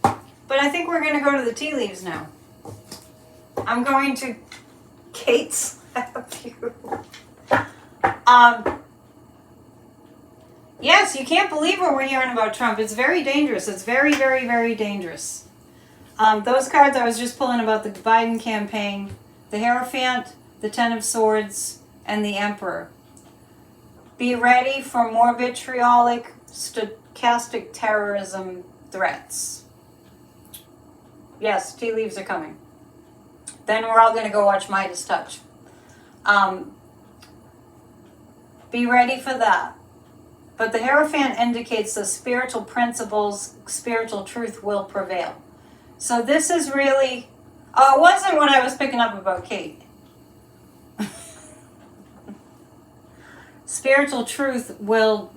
But I think we're going to go to the tea leaves now. I'm going to Kate's view. Yes, you can't believe what we're hearing about Trump. It's very dangerous. It's very, very, very dangerous. Those cards I was just pulling about the Biden campaign, the Hierophant, the 10 of Swords, and the Emperor. Be ready for more vitriolic, stochastic terrorism threats. Yes, tea leaves are coming. Then we're all going to go watch Midas Touch. Be ready for that. But the Hierophant indicates the spiritual principles, spiritual truth will prevail. So this is really... Oh, it wasn't what I was picking up about Kate. Spiritual truth will...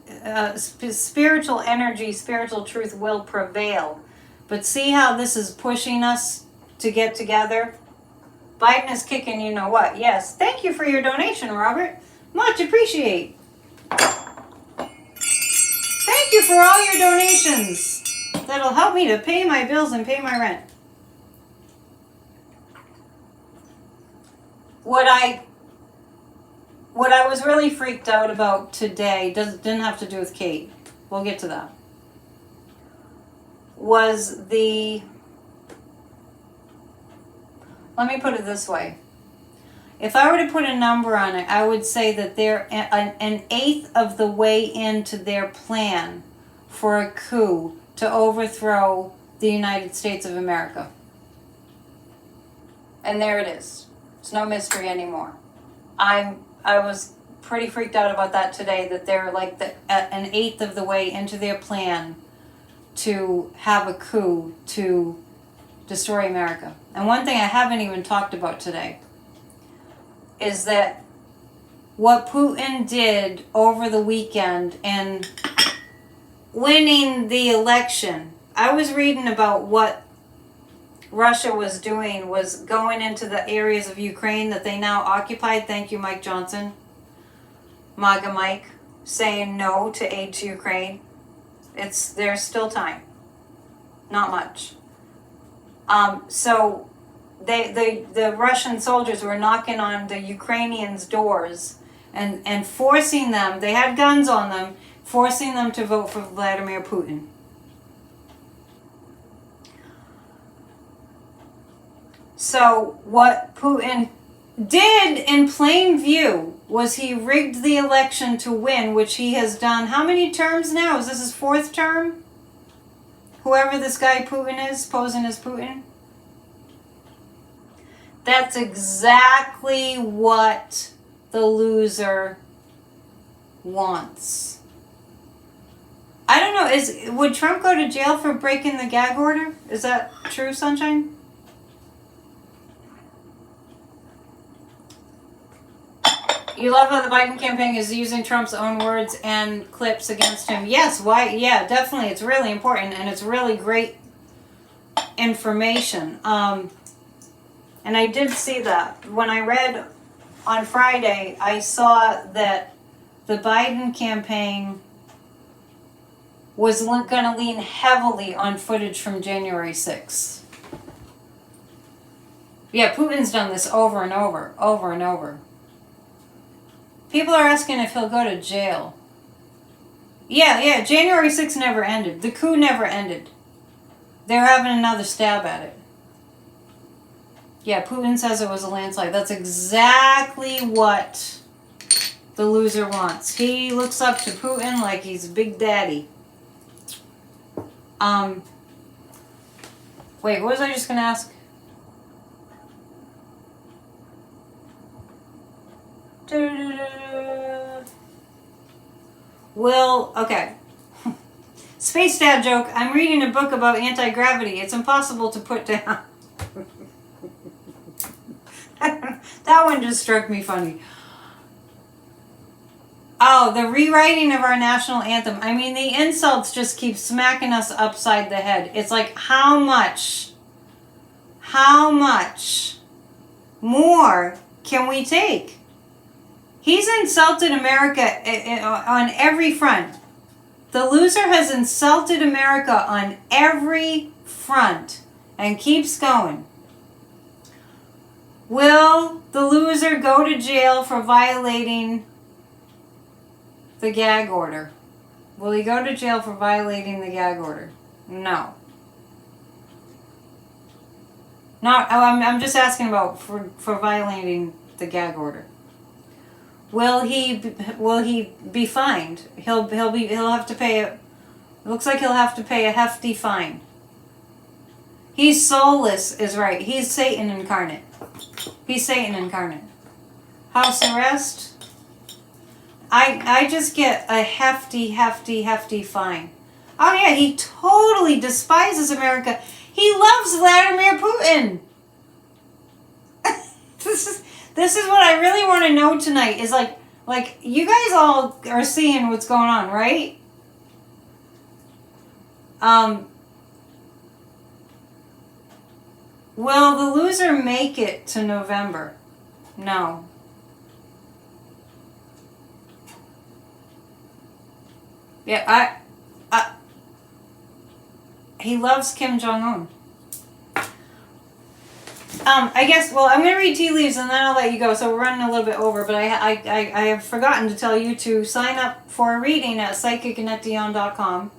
spiritual energy, spiritual truth will prevail. But see how this is pushing us to get together? Biden is kicking you know what. Yes, thank you for your donation, Robert. Much appreciate. Thank you for all your donations. That'll help me to pay my bills and pay my rent. What I was really freaked out about today didn't have to do with Kate. We'll get to that. Was the... Let me put it this way. If I were to put a number on it, I would say that they're an eighth of the way into their plan for a coup to overthrow the United States of America. And there it is. It's no mystery anymore. I was pretty freaked out about that today, that they're like an eighth of the way into their plan to have a coup to destroy America. And one thing I haven't even talked about today is that what Putin did over the weekend in winning the election. I was reading about what Russia was doing, was going into the areas of Ukraine that they now occupied. Thank you, Mike Johnson. MAGA Mike, saying no to aid to Ukraine. There's still time. Not much. So the Russian soldiers were knocking on the Ukrainians' doors and forcing them, they had guns on them, forcing them to vote for Vladimir Putin. So what Putin did in plain view was he rigged the election to win, which he has done how many terms now? Is this his 4th term? Whoever this guy Putin is, posing as Putin. That's exactly what the loser wants. I don't know, would Trump go to jail for breaking the gag order? Is that true, Sunshine? You love how the Biden campaign is using Trump's own words and clips against him. Yes, why? Yeah, definitely. It's really important, and it's really great information. And I did see that. When I read on Friday, I saw that the Biden campaign was going to lean heavily on footage from January 6th. Yeah, Putin's done this over and over, over and over. People are asking if he'll go to jail. Yeah, January 6th never ended. The coup never ended. They're having another stab at it. Yeah, Putin says it was a landslide. That's exactly what the loser wants. He looks up to Putin like he's Big Daddy. Wait, what was I just going to ask? Okay. Space Dad joke. I'm reading a book about anti-gravity. It's impossible to put down. That one just struck me funny. Oh, the rewriting of our national anthem. I mean, the insults just keep smacking us upside the head. It's like, how much more can we take? He's insulted America on every front. The loser has insulted America on every front and keeps going. Will the loser go to jail for violating the gag order? Will he go to jail for violating the gag order? No. I'm just asking about for violating the gag order. Will he be fined? He'll have to pay it looks like he'll have to pay a hefty fine. He's soulless is right. He's Satan incarnate. He's Satan incarnate. House arrest. I just get a hefty fine. Oh yeah, he totally despises America. He loves Vladimir Putin. This is what I really want to know tonight is like you guys all are seeing what's going on, right? Will the loser make it to November? No. Yeah, he loves Kim Jong-un. I guess, well, I'm going to read tea leaves and then I'll let you go. So we're running a little bit over, but I have forgotten to tell you to sign up for a reading at psychicannetteDion.com.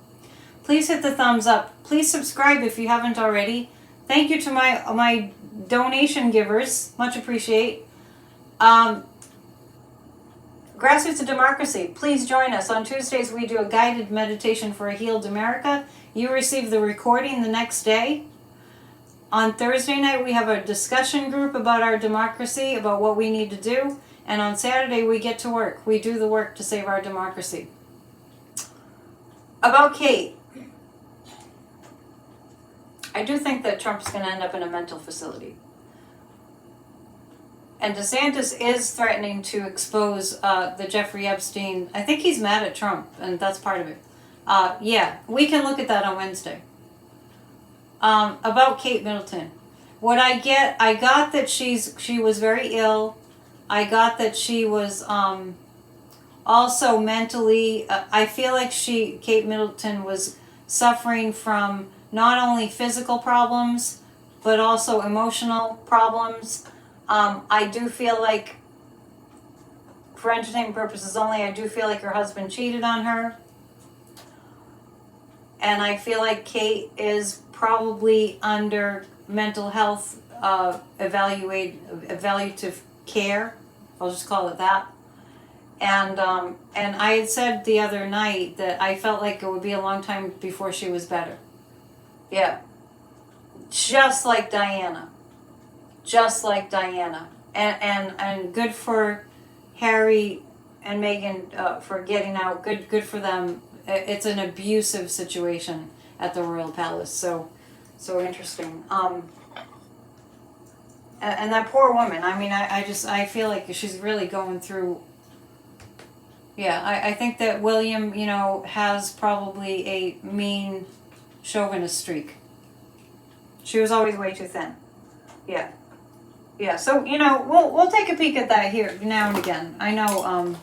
Please hit the thumbs up. Please subscribe if you haven't already. Thank you to my donation givers. Much appreciate. Grassroots of Democracy. Please join us. On Tuesdays, we do a guided meditation for a healed America. You receive the recording the next day. On Thursday night, we have a discussion group about our democracy, about what we need to do. And on Saturday, we get to work. We do the work to save our democracy. About Kate. I do think that Trump's going to end up in a mental facility. And DeSantis is threatening to expose the Jeffrey Epstein. I think he's mad at Trump, and that's part of it. Yeah, we can look at that on Wednesday. About Kate Middleton. What I got that she was very ill. I got that she was also mentally. I feel like Kate Middleton, was suffering from not only physical problems, but also emotional problems. I do feel like, for entertainment purposes only, I do feel like her husband cheated on her. And I feel like Kate is probably under mental health evaluative care. I'll just call it that. And I had said the other night that I felt like it would be a long time before she was better. Yeah. Just like Diana. Just like Diana. And good for Harry and Meghan for getting out. Good for them. It's an abusive situation at the Royal Palace. So interesting. And that poor woman. I mean, I feel like she's really going through. Yeah, I think that William, has probably a mean chauvinist streak. She was always way too thin. Yeah. Yeah, so, we'll take a peek at that here now and again. I know,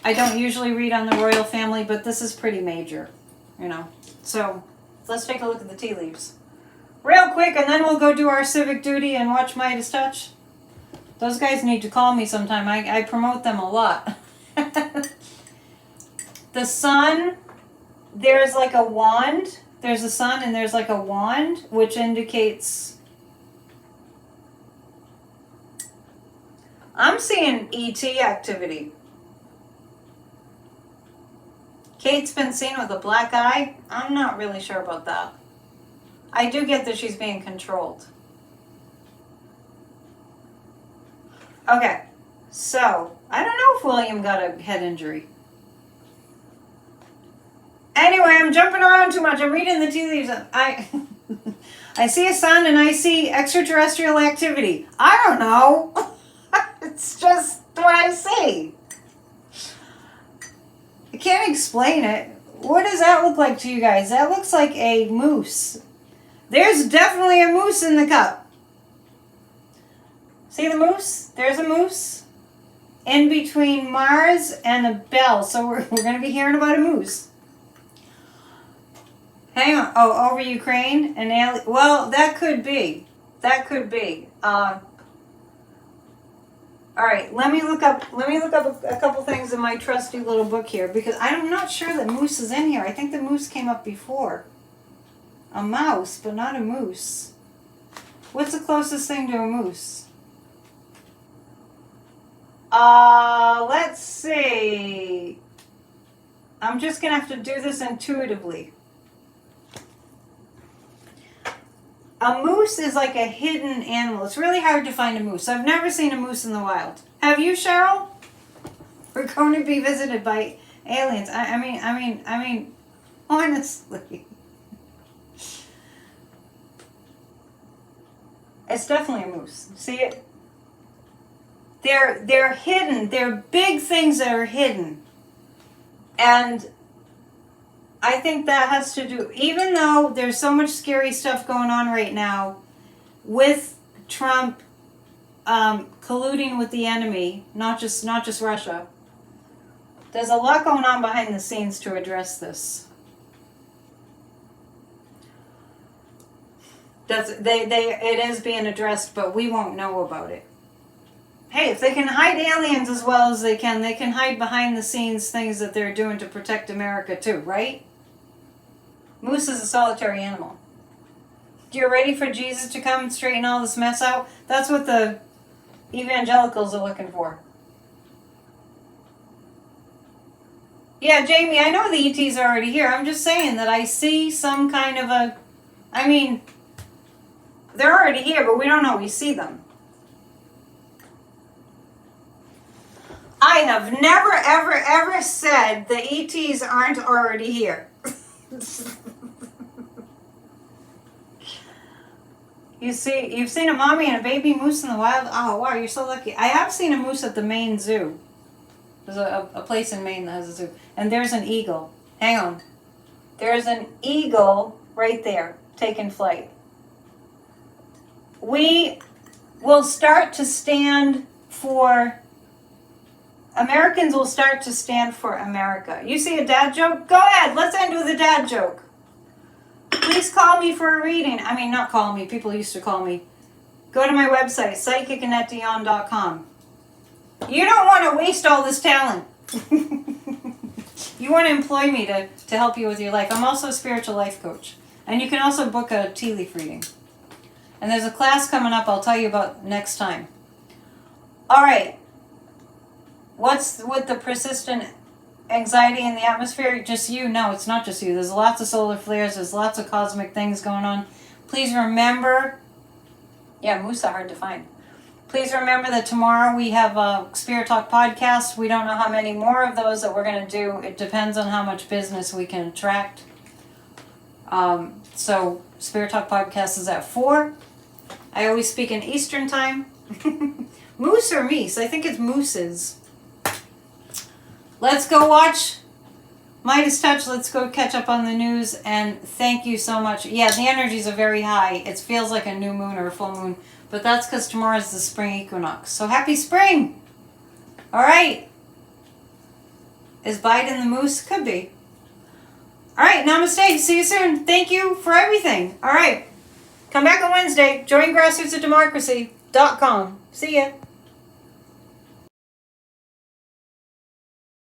I don't usually read on the royal family, but this is pretty major, So, let's take a look at the tea leaves. Real quick, and then we'll go do our civic duty and watch Midas Touch. Those guys need to call me sometime. I promote them a lot. The sun, there's like a wand. There's a sun and there's like a wand, which indicates... I'm seeing ET activity. Kate's been seen with a black eye. I'm not really sure about that. I do get that she's being controlled. Okay, so I don't know if William got a head injury. Anyway, I'm jumping around too much. I'm reading the tea leaves. I see a sun and I see extraterrestrial activity. I don't know. It's just what I see. I can't explain it. What does that look like to you guys? That looks like a moose. There's definitely a moose in the cup. See the moose? There's a moose in between Mars and the bell. So we're going to be hearing about a moose. Hang on. Oh, over Ukraine and alien. Well, that could be. That could be. All right, let me look up a couple things in my trusty little book here, because I'm not sure that moose is in here. I think the moose came up before. A mouse, but not a moose. What's the closest thing to a moose? Let's see. I'm just going to have to do this intuitively. A moose is like a hidden animal. It's really hard to find a moose. I've never seen a moose in the wild. Have you, Cheryl? We're going to be visited by aliens. I mean, honestly. It's definitely a moose. See it? They're hidden. They're big things that are hidden. And I think that has to do, even though there's so much scary stuff going on right now with Trump colluding with the enemy, not just Russia. There's a lot going on behind the scenes to address this. It is being addressed, but we won't know about it. Hey, if they can hide aliens as well as they can hide behind the scenes things that they're doing to protect America too, right? Moose is a solitary animal. You're ready for Jesus to come and straighten all this mess out? That's what the evangelicals are looking for. Yeah, Jamie, I know the ETs are already here. I'm just saying that I see some kind of a... I mean, they're already here, but we don't always see them. I have never, ever, ever said the ETs aren't already here. You've seen a mommy and a baby moose in the wild? Oh, wow, you're so lucky. I have seen a moose at the Maine Zoo. There's a place in Maine that has a zoo. And there's an eagle. Hang on. There's an eagle right there taking flight. We will start to stand for, Americans will start to stand for America. You see a dad joke? Go ahead, let's end with a dad joke. Please call me for a reading. I mean, not call me, people used to call me. Go to my website, psychicannetteDion.com. You don't want to waste all this talent. You want to employ me to help you with your life. I'm also a spiritual life coach. And you can also book a tea leaf reading. And there's a class coming up I'll tell you about next time. All right. What's with the persistent anxiety in the atmosphere? Just you? No, it's not just you. There's lots of solar flares. There's lots of cosmic things going on. Please remember, yeah, moose are hard to find. Please remember that tomorrow we have a Spirit Talk podcast. We don't know how many more of those that we're going to do. It depends on how much business we can attract. So Spirit Talk podcast is at 4. I always speak in Eastern time. Moose or meese? I think it's mooses. Let's go watch Midas Touch. Let's go catch up on the news. And thank you so much. Yeah, the energies are very high. It feels like a new moon or a full moon. But that's because tomorrow is the spring equinox. So happy spring! All right. Is Biden the moose? Could be. All right, namaste. See you soon. Thank you for everything. All right. Come back on Wednesday. Join grassrootsofdemocracy.com. See ya.